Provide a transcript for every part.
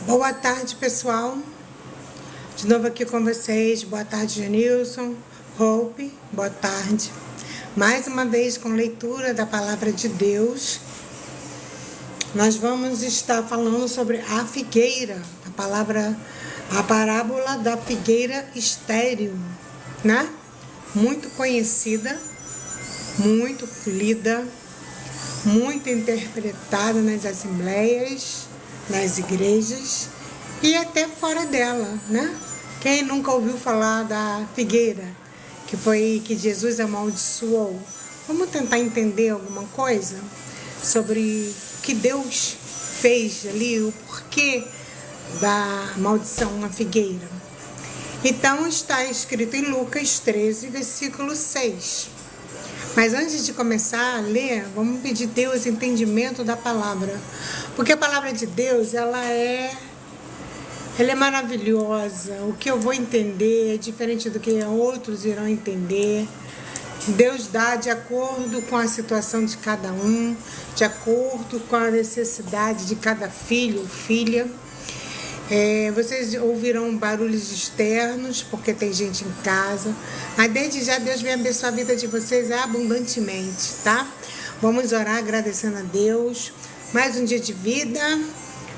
Boa tarde, pessoal. De novo aqui com vocês. Boa tarde, Janilson, Hope. Boa tarde. Mais uma vez com leitura da Palavra de Deus. Nós vamos estar falando sobre a figueira. A parábola da figueira estéril, né? Muito conhecida, muito lida, muito interpretada nas assembleias, nas igrejas e até fora dela, né? Quem nunca ouviu falar da figueira que Jesus amaldiçoou? Vamos tentar entender alguma coisa sobre o que Deus fez ali, o porquê da maldição na figueira. Então está escrito em Lucas 13, versículo 6. Mas antes de começar a ler, vamos pedir a Deus entendimento da palavra. Porque a palavra de Deus, ela é maravilhosa. O que eu vou entender é diferente do que outros irão entender. Deus dá de acordo com a situação de cada um, de acordo com a necessidade de cada filho ou filha. Vocês ouvirão barulhos externos, porque tem gente em casa. Mas desde já Deus vem abençoar a vida de vocês abundantemente, tá? Vamos orar agradecendo a Deus. Mais um dia de vida,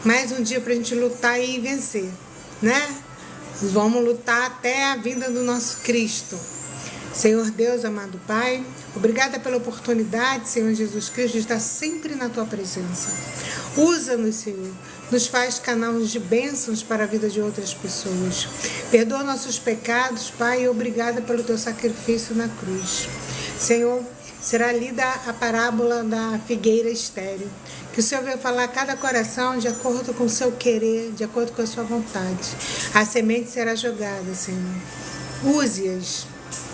mais um dia pra gente lutar e vencer, né? Vamos lutar até a vinda do nosso Cristo. Senhor Deus, amado Pai, obrigada pela oportunidade, Senhor Jesus Cristo, de estar sempre na Tua presença. Usa-nos, Senhor, nos faz canais de bênçãos para a vida de outras pessoas. Perdoa nossos pecados, Pai, e obrigada pelo Teu sacrifício na cruz. Senhor, será lida a parábola da figueira estéril, que o Senhor vai falar a cada coração de acordo com o seu querer, de acordo com a sua vontade. A semente será jogada, Senhor. Use-as.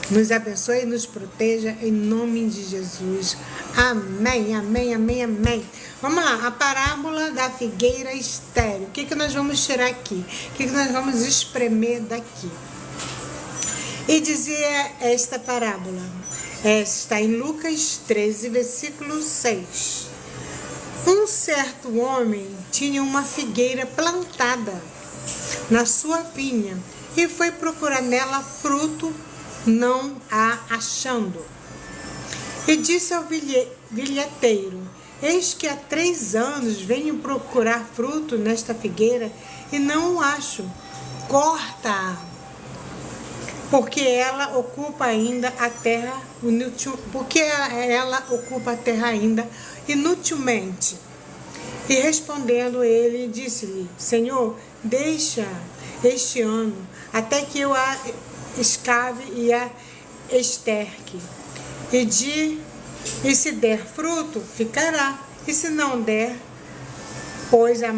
Nos abençoe e nos proteja em nome de Jesus. Amém, amém, amém, amém. Vamos lá, a parábola da figueira estéril. O que nós vamos tirar aqui? O que nós vamos espremer daqui? E dizia esta parábola. Está em Lucas 13, versículo 6. Um certo homem tinha uma figueira plantada na sua vinha e foi procurar nela fruto, não a achando. E disse ao vinheteiro: eis que há 3 anos venho procurar fruto nesta figueira e não o acho. Corta-a, porque ela ocupa ainda a terra inutilmente. E respondendo ele, disse-lhe: Senhor, deixa este ano, até que eu a escave e a esterque. E se der fruto, ficará. E se não der, pois a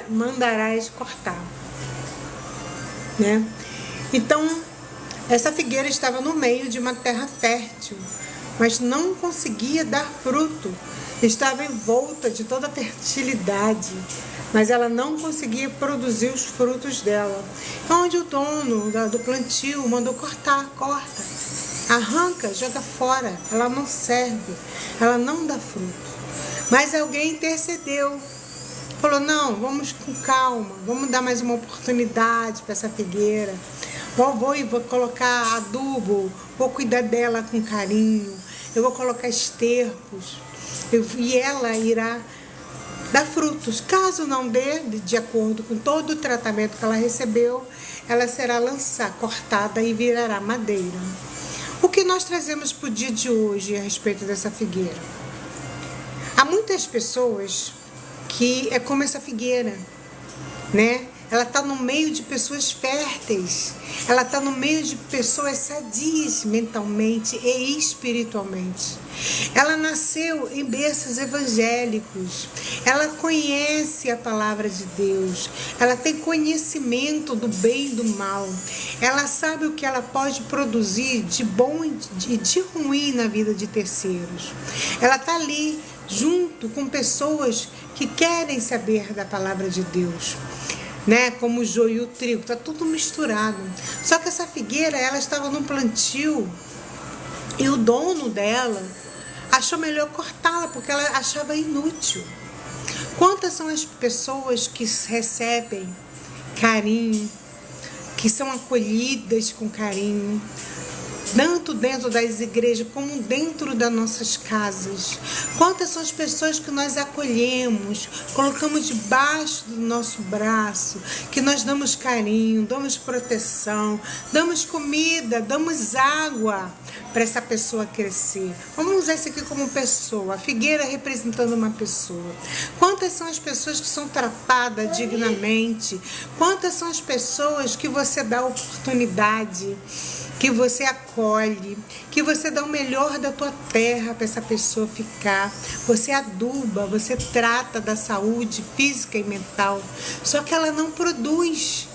mandarás cortar. Né? Então, essa figueira estava no meio de uma terra fértil, mas não conseguia dar fruto. Estava envolta de toda a fertilidade, mas ela não conseguia produzir os frutos dela. Onde o dono do plantio mandou corta, arranca, joga fora, ela não serve, ela não dá fruto. Mas alguém intercedeu, falou: não, vamos com calma, vamos dar mais uma oportunidade para essa figueira. Vou colocar adubo, vou cuidar dela com carinho, eu vou colocar estercos, e ela irá dar frutos. Caso não dê, de acordo com todo o tratamento que ela recebeu, ela será cortada e virará madeira. O que nós trazemos para o dia de hoje a respeito dessa figueira? Há muitas pessoas que é como essa figueira, né? Ela está no meio de pessoas férteis, ela está no meio de pessoas sadias mentalmente e espiritualmente. Ela nasceu em berços evangélicos, ela conhece a palavra de Deus, ela tem conhecimento do bem e do mal, ela sabe o que ela pode produzir de bom e de ruim na vida de terceiros. Ela está ali junto com pessoas que querem saber da palavra de Deus, né? Como o joio e o trigo, tá tudo misturado. Só que essa figueira, ela estava num plantio e o dono dela achou melhor cortá-la porque ela achava inútil. Quantas são as pessoas que recebem carinho, que são acolhidas com carinho, tanto dentro das igrejas como dentro das nossas casas? Quantas são as pessoas que nós acolhemos, colocamos debaixo do nosso braço, que nós damos carinho, damos proteção, damos comida, damos água para essa pessoa crescer? Vamos usar isso aqui como pessoa, a figueira representando uma pessoa. Quantas são as pessoas que são tratadas dignamente? Quantas são as pessoas que você dá oportunidade, que você acolhe, que você dá o melhor da tua terra para essa pessoa ficar? Você aduba, você trata da saúde física e mental, só que ela não produz.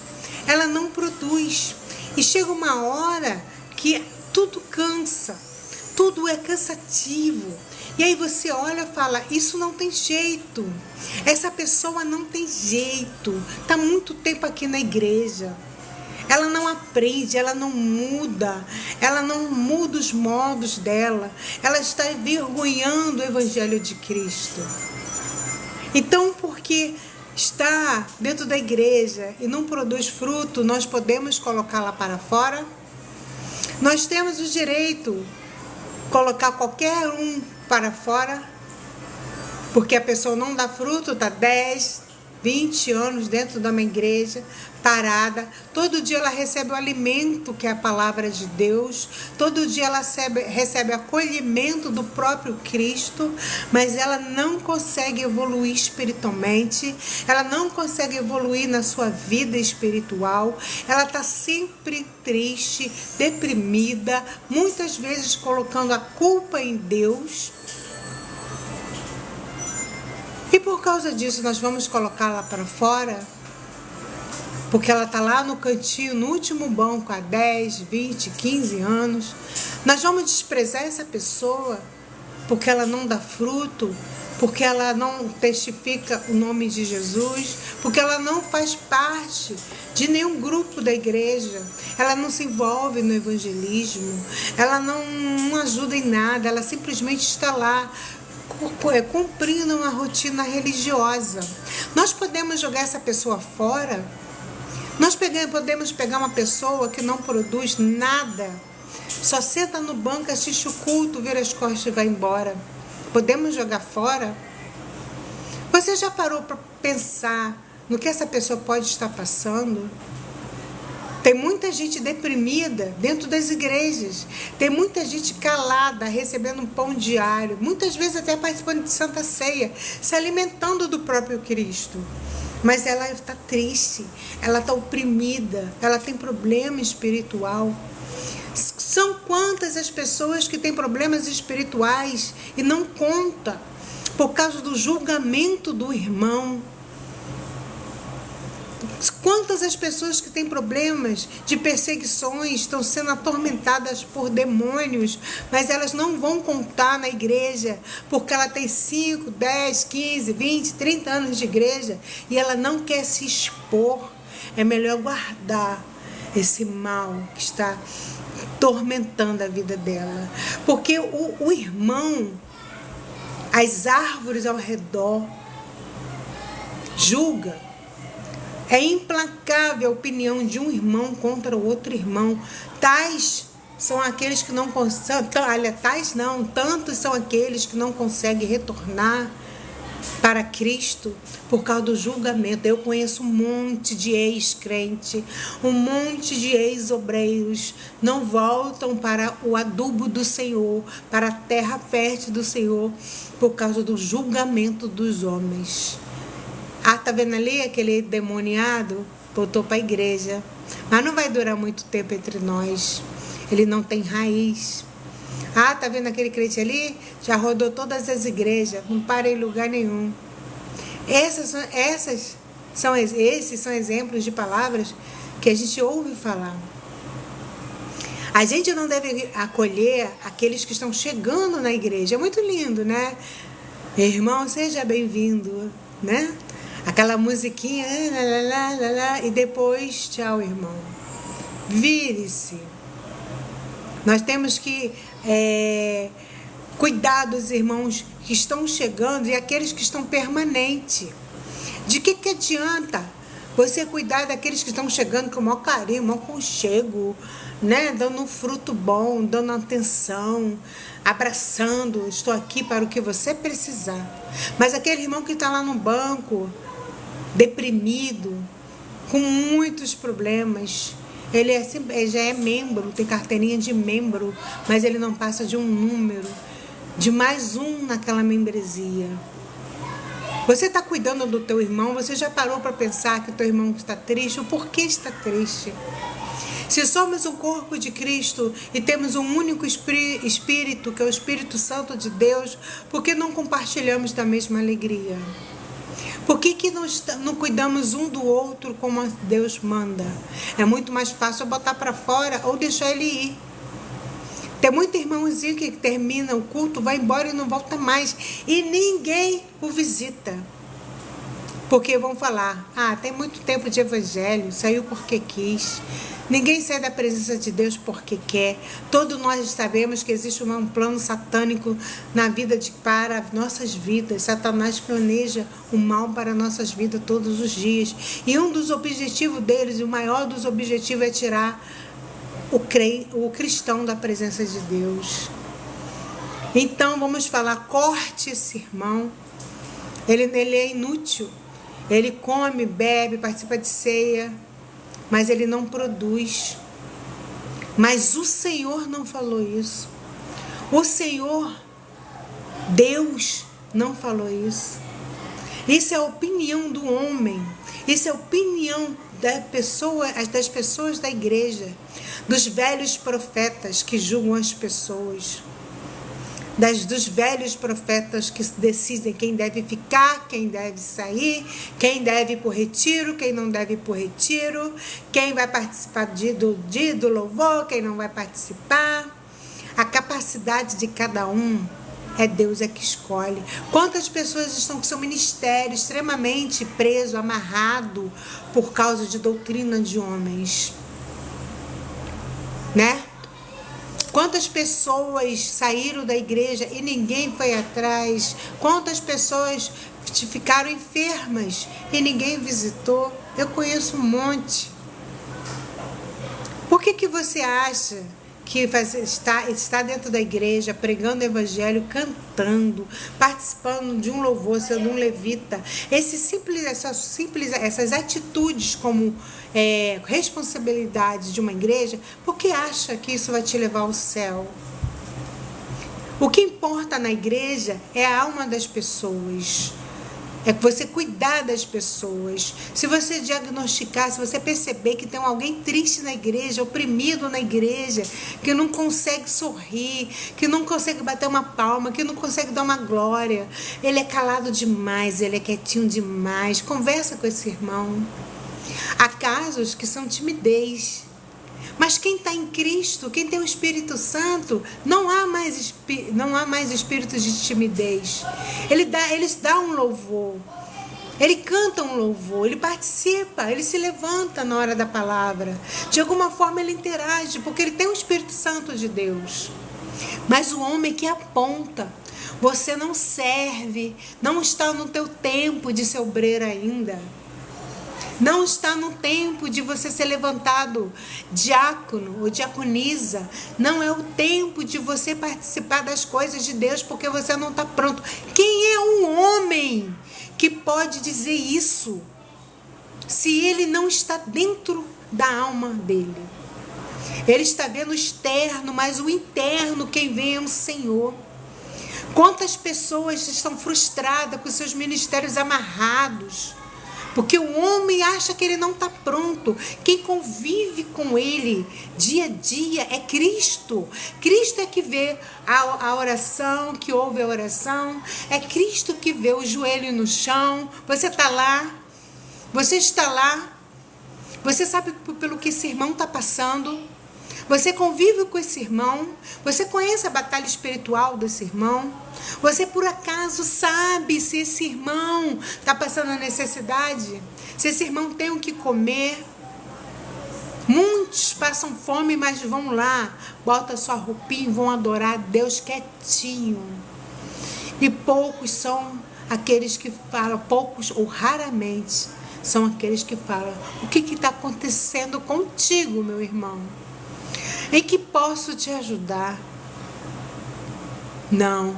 Ela não produz. E chega uma hora que tudo cansa, tudo é cansativo. E aí você olha e fala, isso não tem jeito. Essa pessoa não tem jeito. Está muito tempo aqui na igreja. Ela não aprende, ela não muda os modos dela, ela está envergonhando o Evangelho de Cristo. Então, porque está dentro da igreja e não produz fruto, nós podemos colocá-la para fora? Nós temos o direito de colocar qualquer um para fora, porque a pessoa não dá fruto, está 10, 20 anos dentro de uma igreja, parada. Todo dia ela recebe o alimento que é a palavra de Deus, todo dia ela recebe acolhimento do próprio Cristo, mas ela não consegue evoluir espiritualmente, ela não consegue evoluir na sua vida espiritual, ela está sempre triste, deprimida, muitas vezes colocando a culpa em Deus. E por causa disso nós vamos colocá-la para fora? Porque ela está lá no cantinho, no último banco, há 10, 20, 15 anos. Nós vamos desprezar essa pessoa porque ela não dá fruto, porque ela não testifica o nome de Jesus, porque ela não faz parte de nenhum grupo da igreja, ela não se envolve no evangelismo, ela não ajuda em nada, ela simplesmente está lá cumprindo uma rotina religiosa. Nós podemos jogar essa pessoa fora? Nós podemos pegar uma pessoa que não produz nada, só senta no banco, assiste o culto, vira as costas e vai embora? Podemos jogar fora? Você já parou para pensar no que essa pessoa pode estar passando? Tem muita gente deprimida dentro das igrejas. Tem muita gente calada, recebendo um pão diário. Muitas vezes até participando de Santa Ceia, se alimentando do próprio Cristo. Mas ela está triste, ela está oprimida, ela tem problema espiritual. São quantas as pessoas que têm problemas espirituais e não conta por causa do julgamento do irmão? Quantas as pessoas que têm problemas de perseguições estão sendo atormentadas por demônios, mas elas não vão contar na igreja, porque ela tem 5, 10, 15, 20, 30 anos de igreja e ela não quer se expor. É melhor guardar esse mal que está atormentando a vida dela, porque o irmão, as árvores ao redor, julga. É implacável a opinião de um irmão contra o outro irmão. Tais são aqueles que não conseguem, tantos são aqueles que não conseguem retornar para Cristo por causa do julgamento. Eu conheço um monte de ex-crente, um monte de ex-obreiros, não voltam para o adubo do Senhor, para a terra fértil do Senhor, por causa do julgamento dos homens. Ah, tá vendo ali aquele demoniado? Voltou para a igreja. Mas não vai durar muito tempo entre nós. Ele não tem raiz. Ah, tá vendo aquele crente ali? Já rodou todas as igrejas. Não para em lugar nenhum. Esses são exemplos de palavras que a gente ouve falar. A gente não deve acolher aqueles que estão chegando na igreja. É muito lindo, né? Irmão, seja bem-vindo, né? Aquela musiquinha, e depois, tchau, irmão. Vire-se. Nós temos que Cuidar dos irmãos que estão chegando e aqueles que estão permanentes. De que adianta você cuidar daqueles que estão chegando com o maior carinho, o maior conchego, né? Dando um fruto bom, dando atenção, abraçando, estou aqui para o que você precisar. Mas aquele irmão que está lá no banco, deprimido, com muitos problemas, ele já é membro, tem carteirinha de membro, mas ele não passa de um número, de mais um naquela membresia. Você está cuidando do teu irmão, você já parou para pensar que o teu irmão está triste? O porquê está triste? Se somos o corpo de Cristo e temos um único Espírito, que é o Espírito Santo de Deus, por que não compartilhamos da mesma alegria? Por que não cuidamos um do outro como Deus manda? É muito mais fácil botar para fora ou deixar ele ir. Tem muito irmãozinho que termina o culto, vai embora e não volta mais. E ninguém o visita. Porque vão falar, tem muito tempo de evangelho, saiu porque quis. Ninguém sai da presença de Deus porque quer. Todos nós sabemos que existe um plano satânico para nossas vidas. Satanás planeja o mal para nossas vidas todos os dias. E um dos objetivos deles, o maior dos objetivos, é tirar o cristão da presença de Deus. Então vamos falar, corte esse irmão. Ele é inútil. Ele come, bebe, participa de ceia, mas ele não produz. Mas o Senhor não falou isso. O Senhor, Deus, não falou isso. Isso é a opinião do homem. Isso é a opinião das pessoas da igreja, dos velhos profetas que julgam as pessoas, dos velhos profetas que decidem quem deve ficar, quem deve sair, quem deve ir para o retiro, quem não deve ir para o retiro, quem vai participar do louvor, quem não vai participar. A capacidade de cada um é Deus que escolhe. Quantas pessoas estão com seu ministério extremamente preso, amarrado por causa de doutrina de homens, né? Quantas pessoas saíram da igreja e ninguém foi atrás? Quantas pessoas ficaram enfermas e ninguém visitou? Eu conheço um monte. Por que você acha que está dentro da igreja, pregando o evangelho, cantando, participando de um louvor, sendo um levita? Essas atitudes como responsabilidade de uma igreja, porque acha que isso vai te levar ao céu? O que importa na igreja é a alma das pessoas. É você cuidar das pessoas. Se você diagnosticar, se você perceber que tem alguém triste na igreja, oprimido na igreja, que não consegue sorrir, que não consegue bater uma palma, que não consegue dar uma glória, ele é calado demais, ele é quietinho demais, conversa com esse irmão. Há casos que são timidez. Mas quem está em Cristo, quem tem o Espírito Santo, não há mais espíritos de timidez. Eles dão um louvor, ele canta um louvor, ele participa, ele se levanta na hora da palavra. De alguma forma ele interage, porque ele tem o Espírito Santo de Deus. Mas o homem que aponta, você não serve, não está no teu tempo de ser obreiro ainda. Não está no tempo de você ser levantado diácono ou diaconisa. Não é o tempo de você participar das coisas de Deus, porque você não está pronto. Quem é um homem que pode dizer isso, se ele não está dentro da alma dele? Ele está vendo o externo, mas o interno, quem vê é o Senhor. Quantas pessoas estão frustradas com seus ministérios amarrados, porque o homem acha que ele não está pronto. Quem convive com ele dia a dia é Cristo. Cristo é que vê a oração, que ouve a oração. É Cristo que vê o joelho no chão. Você está lá. Você está lá. Você sabe pelo que esse irmão está passando. Você convive com esse irmão, você conhece a batalha espiritual desse irmão, você por acaso sabe se esse irmão está passando a necessidade, se esse irmão tem o que comer. Muitos passam fome, mas vão lá, botam sua roupinha e vão adorar a Deus quietinho. E poucos são aqueles que falam, poucos ou raramente são aqueles que falam: o que está acontecendo contigo, meu irmão? Em que posso te ajudar? Não.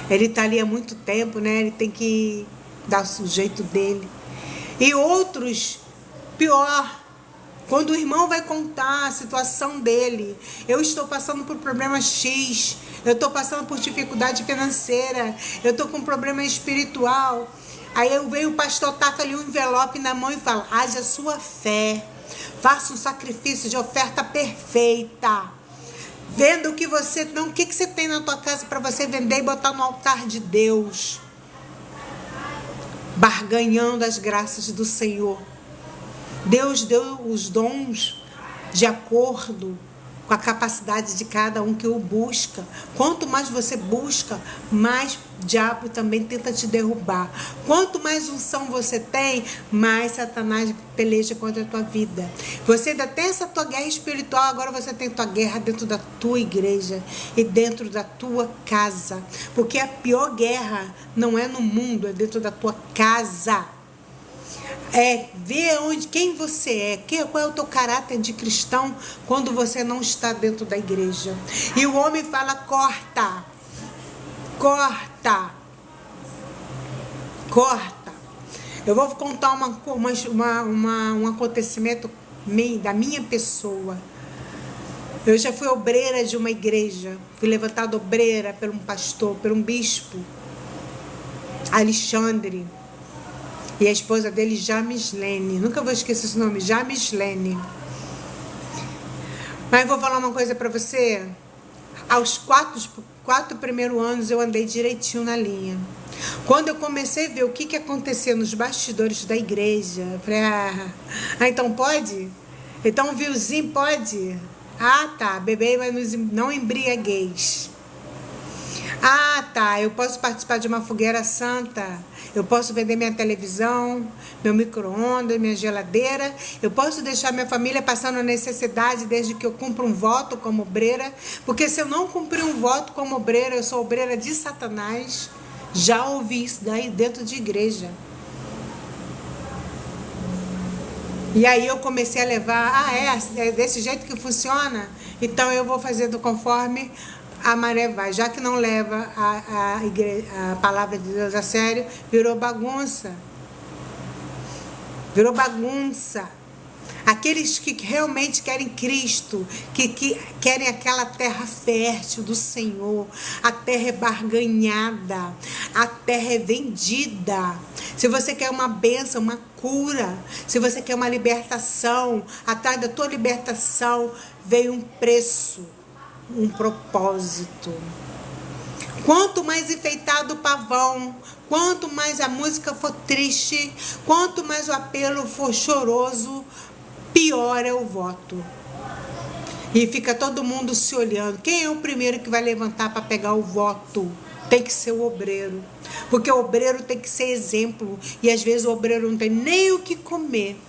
Ele está ali há muito tempo, né? Ele tem que dar o jeito dele. E outros, pior, quando o irmão vai contar a situação dele: eu estou passando por problema X, eu estou passando por dificuldade financeira, eu estou com problema espiritual. Aí vem o pastor, taca ali um envelope na mão e fala: haja sua fé, faça um sacrifício de oferta perfeita. Venda o que você não, o que você tem na tua casa para você vender e botar no altar de Deus. Barganhando as graças do Senhor. Deus deu os dons de acordo com a capacidade de cada um que o busca. Quanto mais você busca, mais o diabo também tenta te derrubar. Quanto mais unção você tem, mais Satanás peleja contra a tua vida. Você ainda tem essa tua guerra espiritual, agora você tem tua guerra dentro da tua igreja e dentro da tua casa. Porque a pior guerra não é no mundo, é dentro da tua casa. É ver quem você é, qual é o teu caráter de cristão quando você não está dentro da igreja. E o homem fala: corta, corta, corta. Eu vou contar um acontecimento da minha pessoa. Eu já fui obreira de uma igreja, fui levantada obreira por um pastor, por um bispo, Alexandre. E a esposa dele, Jamislene. Nunca vou esquecer esse nome, Jamislene. Mas vou falar uma coisa pra você. Aos quatro primeiros anos eu andei direitinho na linha. Quando eu comecei a ver o que acontecia nos bastidores da igreja, eu falei: então pode? Então um viozinho pode? Ah, tá, bebê, mas não embriagueis. Ah, tá, eu posso participar de uma fogueira santa, eu posso vender minha televisão, meu micro-ondas, minha geladeira, eu posso deixar minha família passando necessidade desde que eu cumpra um voto como obreira, porque se eu não cumprir um voto como obreira, eu sou obreira de Satanás. Já ouvi isso daí dentro de igreja. E aí eu comecei a levar: é desse jeito que funciona? Então eu vou fazer do conforme a maré vai. Já que não leva a palavra de Deus a sério, virou bagunça. Virou bagunça. Aqueles que realmente querem Cristo, que querem aquela terra fértil do Senhor, a terra é barganhada, a terra é vendida. Se você quer uma bênção, uma cura, se você quer uma libertação, atrás da tua libertação veio um preço, um propósito. Quanto mais enfeitado o pavão, quanto mais a música for triste, quanto mais o apelo for choroso, pior é o voto. E fica todo mundo se olhando. Quem é o primeiro que vai levantar para pegar o voto? Tem que ser o obreiro. Porque o obreiro tem que ser exemplo. E às vezes o obreiro não tem nem o que comer.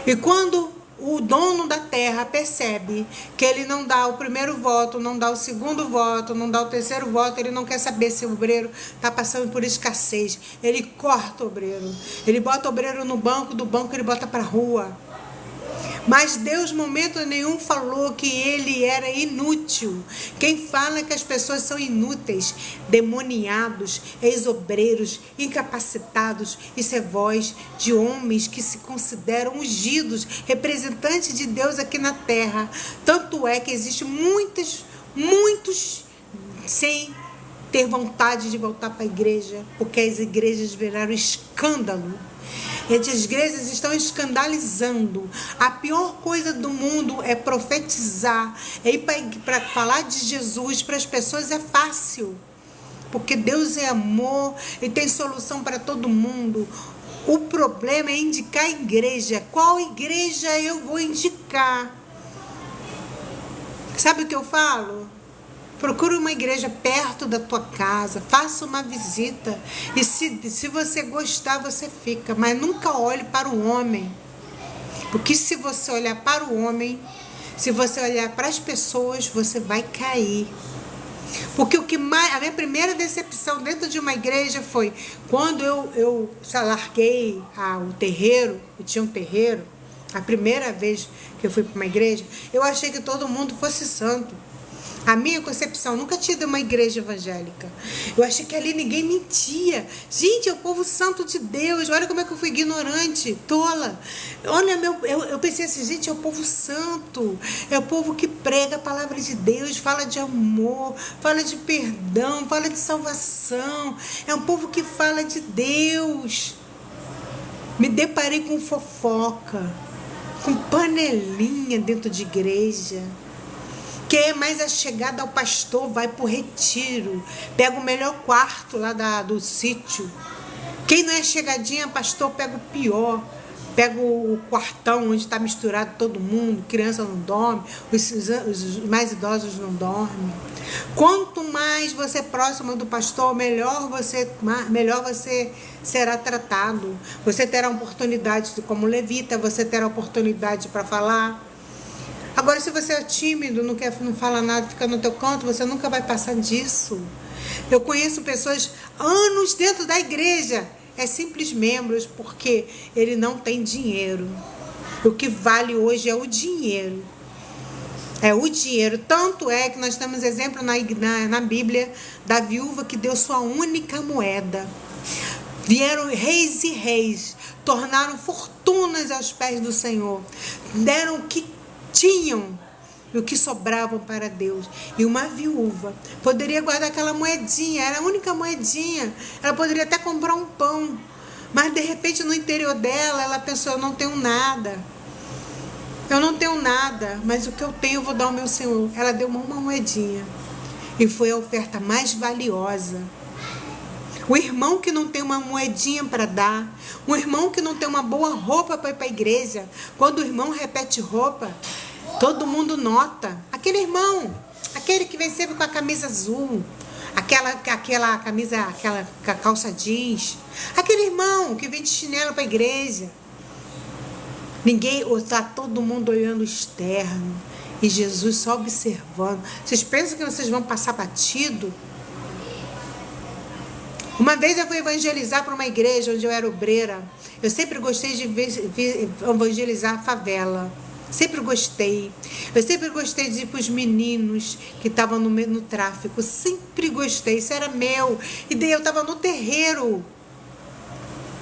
E quando o dono da terra percebe que ele não dá o primeiro voto, não dá o segundo voto, não dá o terceiro voto, ele não quer saber se o obreiro está passando por escassez. Ele corta o obreiro. Ele bota o obreiro no banco, do banco ele bota para a rua. Mas Deus, momento nenhum, falou que ele era inútil. Quem fala que as pessoas são inúteis, demoniados, ex-obreiros, incapacitados, isso é voz de homens que se consideram ungidos, representantes de Deus aqui na terra. Tanto é que existem muitos sem ter vontade de voltar para a igreja, porque as igrejas viraram escândalo. As igrejas estão escandalizando. A pior coisa do mundo é profetizar. É ir para falar de Jesus para as pessoas é fácil. Porque Deus é amor e tem solução para todo mundo. O problema é indicar a igreja. Qual igreja eu vou indicar? Sabe o que eu falo? Procure uma igreja perto da tua casa, faça uma visita e se você gostar, você fica, mas nunca olhe para o homem. Porque se você olhar para o homem, se você olhar para as pessoas, você vai cair. Porque o que mais, a minha primeira decepção dentro de uma igreja foi quando eu larguei o terreiro, eu tinha um terreiro, a primeira vez que eu fui para uma igreja, eu achei que todo mundo fosse santo. A minha concepção, nunca tinha ido uma igreja evangélica. Eu achei que ali ninguém mentia. Gente, é o povo santo de Deus. Olha como é que eu fui ignorante, tola. Olha, eu pensei assim, gente, é o povo santo. É o povo que prega a palavra de Deus, fala de amor, fala de perdão, fala de salvação. É um povo que fala de Deus. Me deparei com fofoca, com panelinha dentro de igreja. Quem é mais achegado ao pastor vai pro retiro, pega o melhor quarto lá do sítio. Quem não é chegadinho a pastor pega o pior, pega o quartão onde está misturado todo mundo, criança não dorme, os mais idosos não dormem. Quanto mais você é próximo do pastor, melhor você será tratado. Você terá oportunidade como levita, você terá oportunidade para falar. Agora, se você é tímido, não fala nada, fica no teu canto, você nunca vai passar disso. Eu conheço pessoas anos dentro da igreja, é simples membros, porque ele não tem dinheiro. O que vale hoje é o dinheiro. É o dinheiro. Tanto é que nós temos exemplo na Bíblia da viúva que deu sua única moeda. Vieram reis e reis, tornaram fortunas aos pés do Senhor, deram o que tinham e o que sobravam para Deus. E uma viúva poderia guardar aquela moedinha, era a única moedinha, ela poderia até comprar um pão, mas de repente no interior dela ela pensou, eu não tenho nada, mas o que eu tenho eu vou dar ao meu Senhor. Ela deu uma moedinha e foi a oferta mais valiosa. O irmão que não tem uma moedinha para dar, o irmão que não tem uma boa roupa para ir para a igreja, quando o irmão repete roupa, todo mundo nota. Aquele irmão, aquele que vem sempre com a camisa azul, aquela camisa, aquela calça jeans, aquele irmão que vem de chinelo para a igreja. Está todo mundo olhando o externo e Jesus só observando. Vocês pensam que vocês vão passar batido? Uma vez eu fui evangelizar para uma igreja onde eu era obreira. Eu sempre gostei de evangelizar a favela. Sempre gostei. Eu sempre gostei de ir para os meninos que estavam no tráfico. Sempre gostei. Isso era meu. E daí eu estava no terreiro.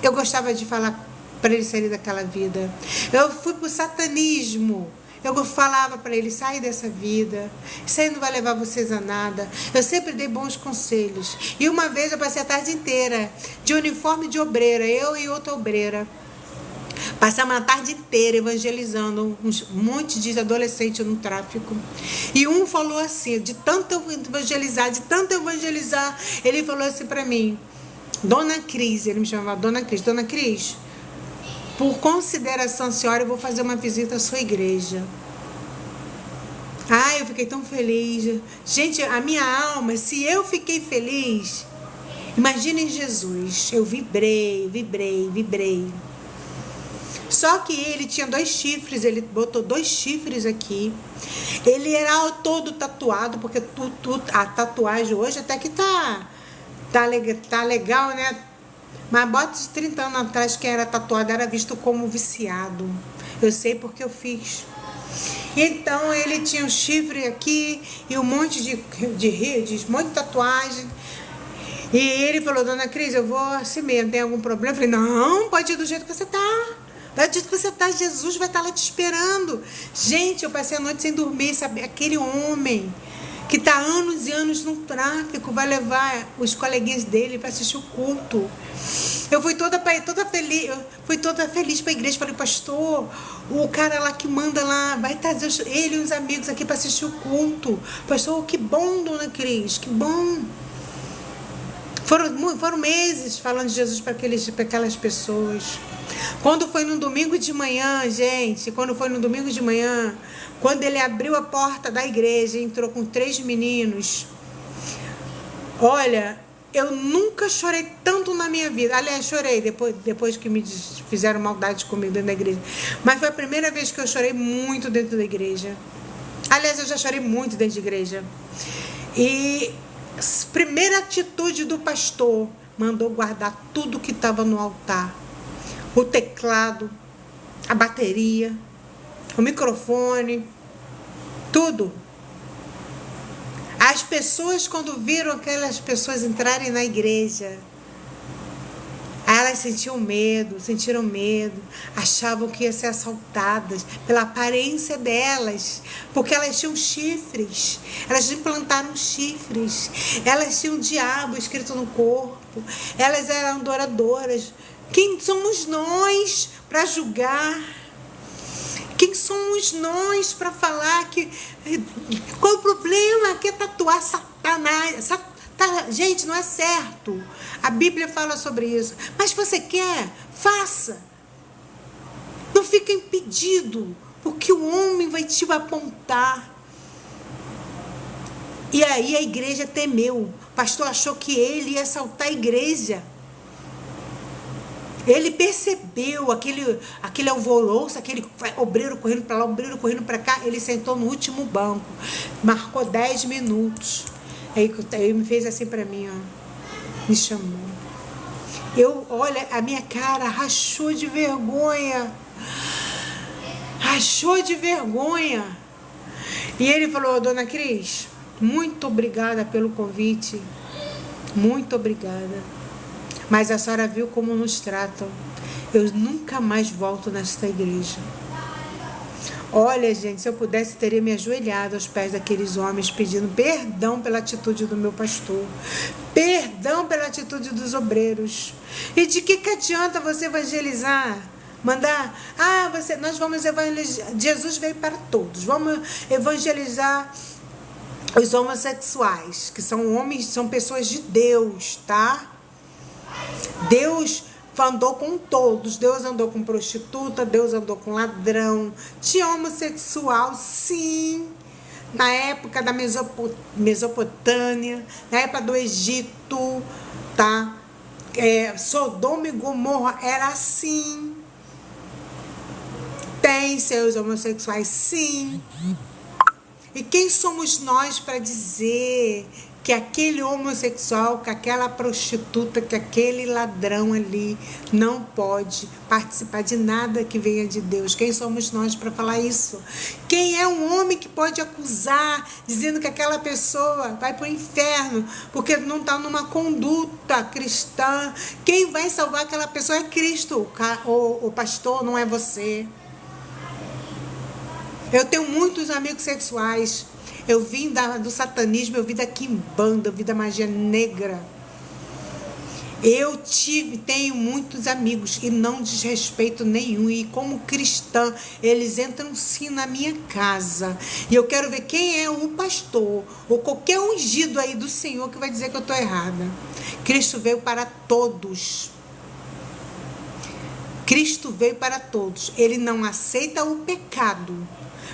Eu gostava de falar para eles saírem daquela vida. Eu fui para o satanismo. Eu falava para ele, sai dessa vida, isso aí não vai levar vocês a nada. Eu sempre dei bons conselhos. E uma vez eu passei a tarde inteira de uniforme de obreira, eu e outra obreira. Passamos a tarde inteira evangelizando um monte de adolescentes no tráfico. E um falou assim, de tanto evangelizar, ele falou assim para mim, Dona Cris, ele me chamava Dona Cris, por consideração, senhora, eu vou fazer uma visita à sua igreja. Eu fiquei tão feliz. Gente, a minha alma, se eu fiquei feliz, imaginem Jesus. Eu vibrei. Só que ele tinha 2 chifres, ele botou 2 chifres aqui. Ele era todo tatuado, porque a tatuagem hoje até que tá legal, né? Mas bota de 30 anos atrás, quem era tatuado era visto como viciado. Eu sei porque eu fiz. Então ele tinha um chifre aqui e um monte de monte de tatuagem. E ele falou, Dona Cris, eu vou assim mesmo, tem algum problema? Eu falei, não, pode ir do jeito que você tá. Vai do jeito que você tá, Jesus vai estar lá te esperando. Gente, eu passei a noite sem dormir, sabe? Aquele homem que está anos e anos no tráfico, vai levar os coleguinhas dele para assistir o culto. Eu fui toda feliz para a igreja. Falei, pastor, o cara lá que manda lá, vai trazer ele e os amigos aqui para assistir o culto. Pastor, que bom, Dona Cris, que bom. Foram meses falando de Jesus para aquelas pessoas. Quando foi no domingo de manhã, gente, quando ele abriu a porta da igreja, entrou com 3 meninos. Olha, Eu nunca chorei tanto na minha vida. Aliás, chorei depois que me fizeram maldade comigo dentro da igreja. Mas foi a primeira vez que eu chorei muito dentro da igreja. Aliás, eu já chorei muito dentro de igreja. E a primeira atitude do pastor mandou guardar tudo que estava no altar. O teclado, a bateria, o microfone, tudo. As pessoas, quando viram aquelas pessoas entrarem na igreja, elas sentiram medo, achavam que iam ser assaltadas pela aparência delas, porque elas tinham chifres, elas implantaram chifres, elas tinham o diabo escrito no corpo, elas eram adoradoras. Quem somos nós para julgar? Quem somos nós para falar que... Qual o problema? Que é tatuar Satanás? Gente, não é certo. A Bíblia fala sobre isso. Mas você quer? Faça. Não fica impedido, porque o homem vai te apontar. E aí a igreja temeu. O pastor achou que ele ia assaltar a igreja. Ele percebeu aquele alvoroço, aquele obreiro correndo para lá, obreiro correndo para cá. Ele sentou no último banco, marcou 10 minutos. Aí ele me fez assim para mim, ó, me chamou. Olha, a minha cara rachou de vergonha. Rachou de vergonha. E ele falou: Dona Cris, muito obrigada pelo convite. Muito obrigada. Mas a senhora viu como nos tratam. Eu nunca mais volto nesta igreja. Olha, gente, se eu pudesse, teria me ajoelhado aos pés daqueles homens, pedindo perdão pela atitude do meu pastor. Perdão pela atitude dos obreiros. E de que adianta você evangelizar? Mandar, nós vamos evangelizar. Jesus veio para todos. Vamos evangelizar os homossexuais, que são homens, são pessoas de Deus, tá? Deus andou com todos. Deus andou com prostituta, Deus andou com ladrão. Tinha homossexual, sim. Na época da Mesopotâmia, na época do Egito, tá? Sodoma e Gomorra era assim. Tem seus homossexuais, sim. E quem somos nós para dizer que aquele homossexual, que aquela prostituta, que aquele ladrão ali não pode participar de nada que venha de Deus? Quem somos nós para falar isso? Quem é um homem que pode acusar, dizendo que aquela pessoa vai para o inferno porque não está numa conduta cristã? Quem vai salvar aquela pessoa é Cristo, o pastor, não é você. Eu tenho muitos amigos sexuais. Eu vim do satanismo, eu vim da quimbanda, eu vim da magia negra. Tenho muitos amigos e não desrespeito nenhum. E como cristã, eles entram sim na minha casa. E eu quero ver quem é o pastor ou qualquer ungido aí do Senhor que vai dizer que eu estou errada. Cristo veio para todos. Cristo veio para todos. Ele não aceita o pecado,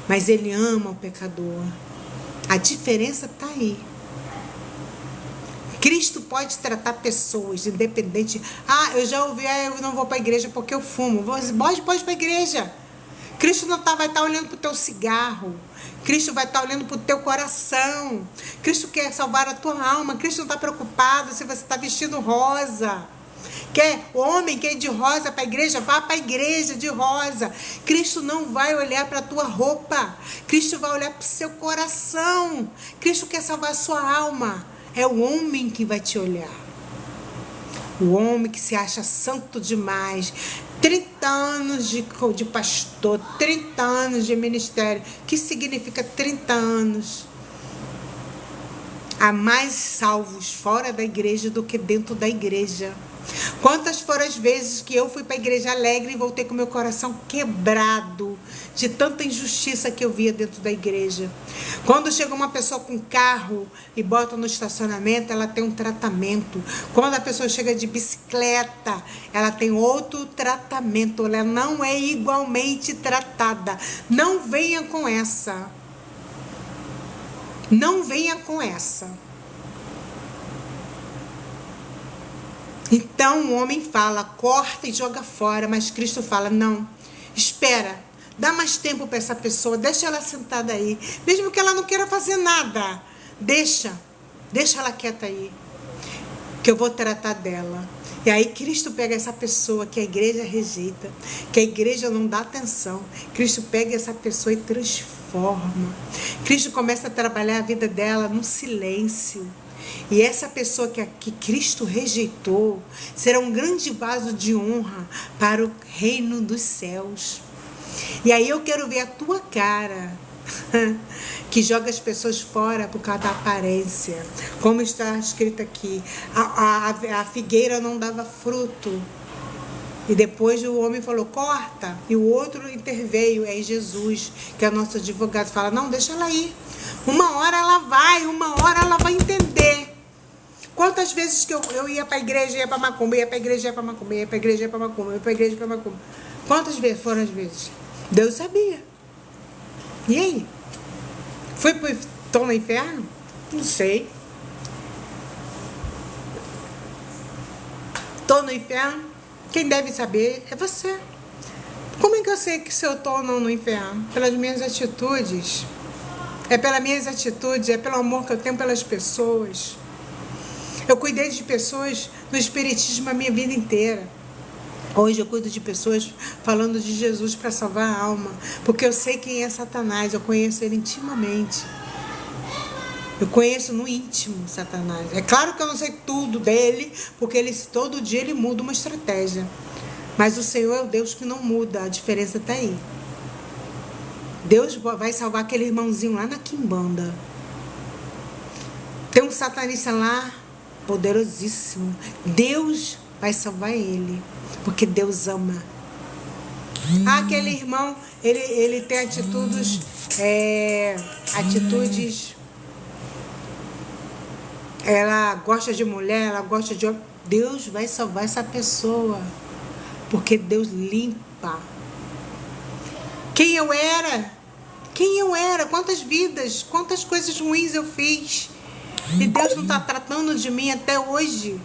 mas ele ama o pecador. A diferença está aí. Cristo pode tratar pessoas, independente. Eu já ouvi, eu não vou para a igreja porque eu fumo. Pode ir para a igreja. Cristo não vai estar olhando para o teu cigarro. Cristo vai estar olhando para o teu coração. Cristo quer salvar a tua alma. Cristo não está preocupado se você está vestido rosa. O homem que é de rosa para a igreja, vá para a igreja de rosa. Cristo não vai olhar para a tua roupa. Cristo vai olhar para o seu coração. Cristo quer salvar a sua alma. É o homem que vai te olhar. O homem que se acha santo demais. 30 anos de pastor, 30 anos de ministério. O que significa 30 anos? Há mais salvos fora da igreja do que dentro da igreja. Quantas foram as vezes que eu fui para a igreja alegre e voltei com meu coração quebrado de tanta injustiça que eu via dentro da igreja. Quando chega uma pessoa com carro e bota no estacionamento, ela tem um tratamento. Quando a pessoa chega de bicicleta, ela tem outro tratamento. Ela não é igualmente tratada. Não venha com essa. Não venha com essa. Então o homem fala, corta e joga fora, mas Cristo fala, não, espera, dá mais tempo para essa pessoa, deixa ela sentada aí, mesmo que ela não queira fazer nada, deixa ela quieta aí, que eu vou tratar dela. E aí Cristo pega essa pessoa que a igreja rejeita, que a igreja não dá atenção, Cristo pega essa pessoa e transforma. Cristo começa a trabalhar a vida dela no silêncio. E essa pessoa que Cristo rejeitou será um grande vaso de honra para o reino dos céus. E aí eu quero ver a tua cara, que joga as pessoas fora por causa da aparência. Como está escrito aqui, a figueira não dava fruto. E depois o homem falou, corta. E o outro interveio, é Jesus, que é o nosso advogado, fala, não, deixa ela ir. Uma hora ela vai entender. Quantas vezes que eu ia para a igreja, ia para Macumba, ia para a igreja, ia para Macumba, ia para a igreja, ia para Macumba, ia para a igreja, ia para Macumba. Quantas vezes foram as vezes? Deus sabia. E aí? Estão no inferno? Não sei. Estou no inferno? Quem deve saber é você. Como é que eu sei que se eu estou ou não no inferno? Pelas minhas atitudes. É pelas minhas atitudes, é pelo amor que eu tenho pelas pessoas. Eu cuidei de pessoas no espiritismo a minha vida inteira. Hoje eu cuido de pessoas falando de Jesus para salvar a alma, porque eu sei quem é Satanás, eu conheço ele intimamente. Eu conheço no íntimo Satanás. É claro que eu não sei tudo dele, porque todo dia ele muda uma estratégia. Mas o Senhor é o Deus que não muda, a diferença está aí. Deus vai salvar aquele irmãozinho lá na Quimbanda. Tem um satanista lá, poderosíssimo. Deus vai salvar ele, porque Deus ama. Aquele irmão, ele tem atitudes, ela gosta de mulher, ela gosta de homem. Deus vai salvar essa pessoa, porque Deus limpa. Quem eu era, quantas vidas, quantas coisas ruins eu fiz, e Deus não está tratando de mim até hoje.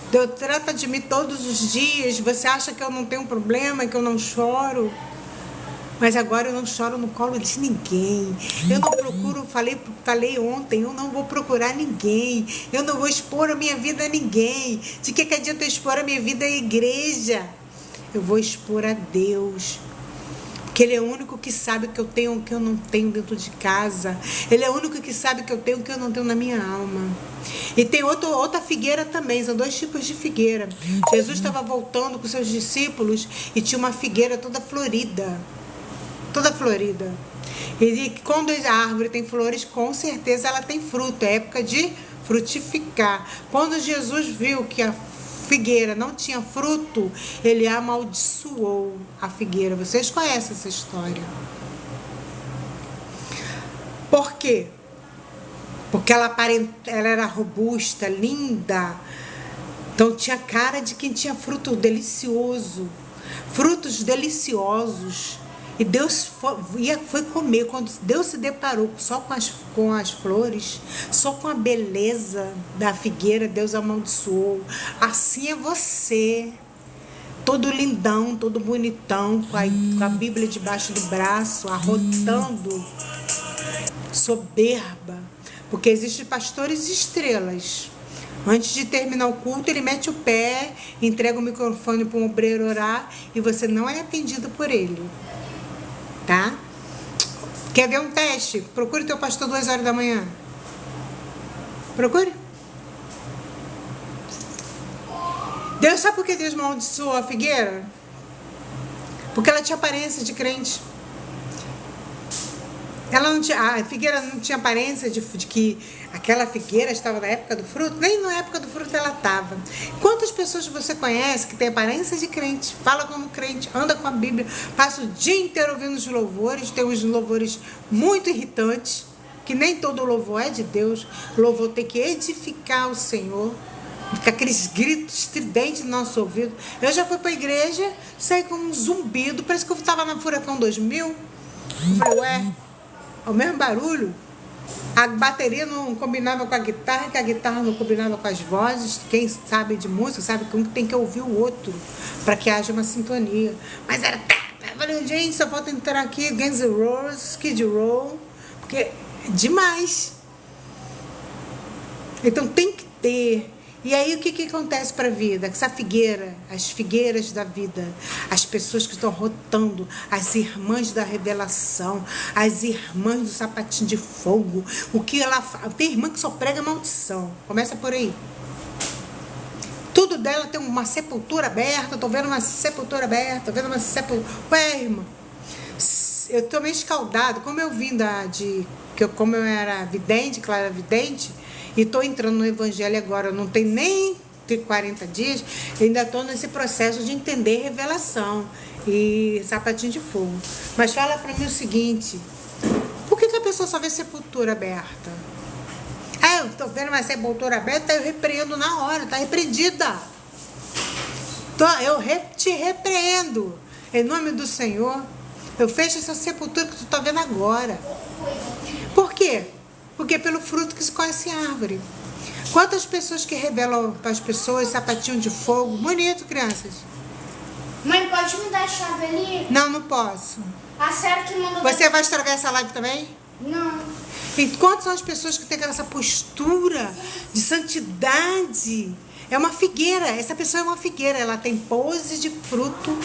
Deus trata de mim todos os dias. Você acha que eu não tenho problema, que eu não choro? Mas agora eu não choro no colo de ninguém. Eu não procuro, falei ontem, eu não vou procurar ninguém. Eu não vou expor a minha vida a ninguém. De que adianta eu expor a minha vida à igreja? Eu vou expor a Deus. Porque Ele é o único que sabe o que eu tenho e o que eu não tenho dentro de casa. Ele é o único que sabe o que eu tenho e o que eu não tenho na minha alma. E tem outra figueira também, são dois tipos de figueira. Jesus estava voltando com seus discípulos e tinha uma figueira toda florida. Toda florida. E quando a árvore tem flores, com certeza ela tem fruto. É época de frutificar. Quando Jesus viu que a figueira não tinha fruto, ele amaldiçoou a figueira. Vocês conhecem essa história. Por quê? Porque ela era robusta, linda. Então tinha cara de quem tinha fruto delicioso. Frutos deliciosos. E Deus foi comer. Quando Deus se deparou só com as flores, só com a beleza da figueira, Deus amaldiçoou. Assim é você, todo lindão, todo bonitão, com a Bíblia debaixo do braço, arrotando, soberba. Porque existem pastores estrelas. Antes de terminar o culto, ele mete o pé, entrega o microfone para um obreiro orar e você não é atendido por ele. Tá? Quer ver um teste? Procure teu pastor 2 horas da manhã. Procure. Deus, sabe por que Deus amaldiçoou a figueira? Porque ela tinha aparência de crente. A figueira não tinha aparência de que aquela figueira estava na época do fruto. Nem na época do fruto ela estava. Quantas pessoas você conhece que tem aparência de crente, fala como crente, anda com a Bíblia, passa o dia inteiro ouvindo os louvores, tem uns louvores muito irritantes, que nem todo louvor é de Deus. O louvor tem que edificar o Senhor. Fica aqueles gritos estridentes no nosso ouvido. Eu já fui para a igreja, saí com um zumbido, parece que eu estava na Furacão 2000. Eu falei, ué, é o mesmo barulho? A bateria não combinava com a guitarra, que a guitarra não combinava com as vozes. Quem sabe de música sabe que um tem que ouvir o outro para que haja uma sintonia. Mas era... Eu falei, gente, só falta entrar aqui Guns N' Roses, Skid Row, porque é demais. Então tem que ter. E aí o que acontece para a vida? Essa figueira, as figueiras da vida, as pessoas que estão rotando, as irmãs da revelação, as irmãs do sapatinho de fogo, o que ela fala? Tem irmã que só prega maldição. Começa por aí. Tudo dela tem uma sepultura aberta, eu tô vendo uma sepultura aberta, tô vendo uma sepultura... Ué, irmã, eu tô meio escaldado, como eu vim como eu era vidente, clara vidente, e tô entrando no evangelho agora, eu não tenho nem 40 dias, ainda tô nesse processo de entender revelação e sapatinho de fogo. Mas fala pra mim o seguinte, por que a pessoa só vê sepultura aberta? Ah, eu tô vendo uma sepultura aberta, eu repreendo na hora, tá repreendida. Eu te repreendo. Em nome do Senhor, eu fecho essa sepultura que tu tá vendo agora. Por quê? Porque é pelo fruto que se conhece a árvore. Quantas pessoas que revelam para as pessoas sapatinho de fogo? Bonito, crianças. Mãe, pode me dar a chave ali? Não, não posso. A Sarah que mandou... Você vai estragar essa live também? Não. E quantas são as pessoas que têm essa postura de santidade? É uma figueira, essa pessoa é uma figueira, ela tem pose de fruto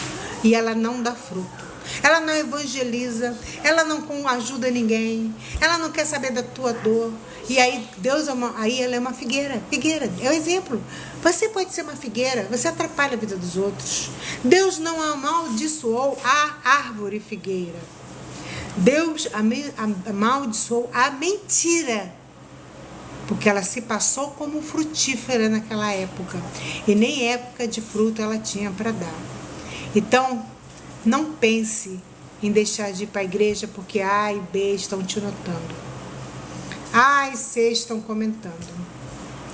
e ela não dá fruto. Ela não evangeliza, ela não ajuda ninguém, ela não quer saber da tua dor. E aí aí ela é uma figueira, é o exemplo. Você pode ser uma figueira, você atrapalha a vida dos outros. Deus não amaldiçoou a árvore figueira. Deus amaldiçoou a mentira, porque ela se passou como frutífera naquela época, e nem época de fruto ela tinha para dar. Então, não pense em deixar de ir para a igreja porque A e B estão te notando. A e C estão comentando.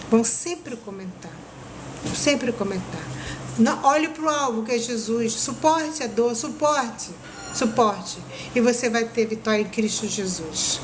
Vão sempre comentar. Sempre comentar. Não, olhe para o alvo que é Jesus. Suporte a dor, suporte. E você vai ter vitória em Cristo Jesus.